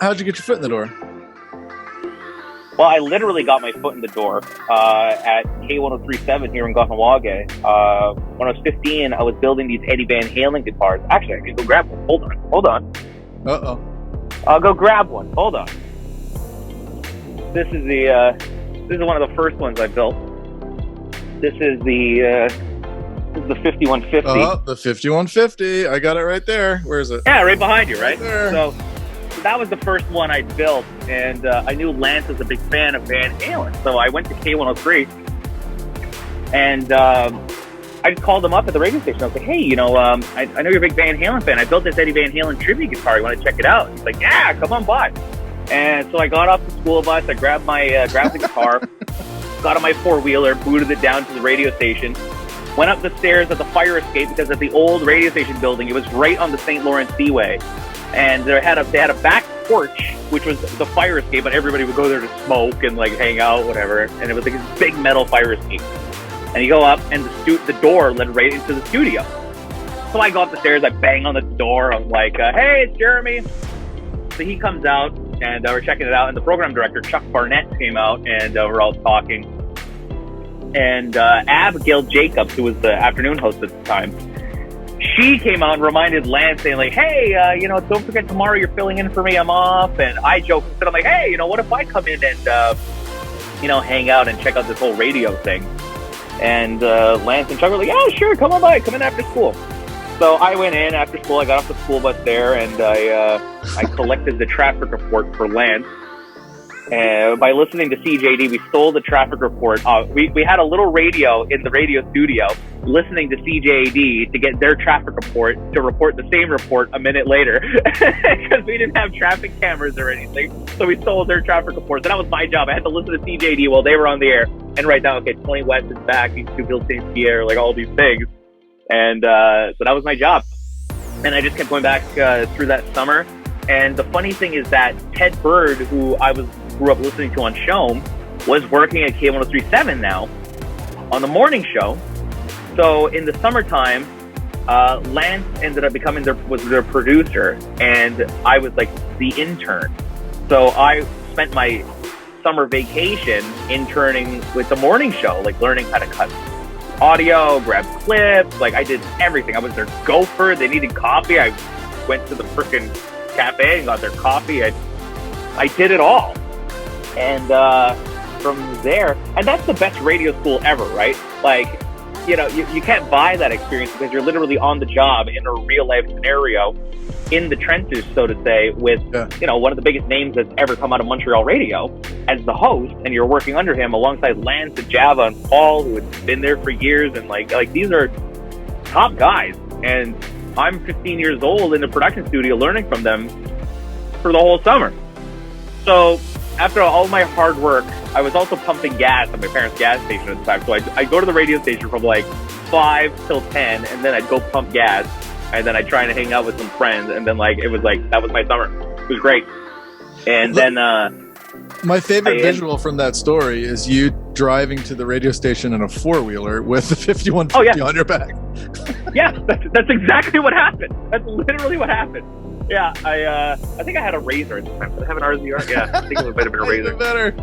How'd you get your foot in the door? Well, I literally got my foot in the door at K1037 here in Kahnawake. When I was 15, I was building these Eddie Van Halen guitars. Actually, I can go grab one. Hold on. Uh-oh. I'll go grab one. Hold on. This is one of the first ones I built. This is the 5150. Oh, the 5150. I got it right there. Where is it? Yeah, right behind you, right? Right there. So that was the first one I built, and I knew Lance was a big fan of Van Halen. So I went to K103, and I just called him up at the radio station. I was like, hey, I know you're a big Van Halen fan. I built this Eddie Van Halen tribute guitar. You want to check it out? He's like, yeah, come on by. And so I got off the school bus. I grabbed the guitar, got on my four-wheeler, booted it down to the radio station, went up the stairs at the fire escape because at the old radio station building, it was right on the St. Lawrence Seaway. And they had a back porch, which was the fire escape, but everybody would go there to smoke and like hang out, whatever. And it was like this big metal fire escape. And you go up, and the door led right into the studio. So I go up the stairs, I bang on the door. I'm like, hey, it's Jeremy. So he comes out, and we're checking it out. And the program director, Chuck Barnett, came out, and we're all talking. And Abigail Jacobs, who was the afternoon host at the time, she came out and reminded Lance, saying like, hey, don't forget tomorrow you're filling in for me, I'm off. And I joked and said, I'm like, hey, what if I come in and, hang out and check out this whole radio thing? And Lance and Chuck were like, yeah, sure, come on by, come in after school. So I went in after school, I got off the school bus there, and I collected the traffic report for Lance. By listening to CJD, we stole the traffic report. We had a little radio in the radio studio listening to CJD to get their traffic report to report the same report a minute later because we didn't have traffic cameras or anything. So we stole their traffic reports, and that was my job. I had to listen to CJD while they were on the air and write down, okay, 20 West is back, these two Bill St. Pierre, like all these things. And so that was my job. And I just kept going back through that summer. And the funny thing is that Ted Bird, who I grew up listening to on Shome, was working at K1037 now on the morning show. So in the summertime, Lance ended up was their producer, and I was like the intern. So I spent my summer vacation interning with the morning show, like learning how to cut audio, grab clips. Like I did everything. I was their gopher. They needed coffee. I went to the frickin' cafe and got their coffee. I did it all. And from there, and that's the best radio school ever, right? Like, you can't buy that experience because you're literally on the job in a real life scenario in the trenches, so to say, with, one of the biggest names that's ever come out of Montreal radio as the host, and you're working under him alongside Lance and Java and Paul, who had been there for years. And like these are top guys. And I'm 15 years old in the production studio learning from them for the whole summer. So after all my hard work, I was also pumping gas at my parents' gas station at the time. So I'd go to the radio station from like 5 till 10, and then I'd go pump gas, and then I'd try and hang out with some friends, and then that was my summer. It was great. And then my favorite visual from that story is you driving to the radio station in a four-wheeler with the 5150 on your back. Yeah, that's exactly what happened. That's literally what happened. Yeah, I think I had a Razor at the time. Did I have an RZR? Yeah, I think it might have been a Razor. Better.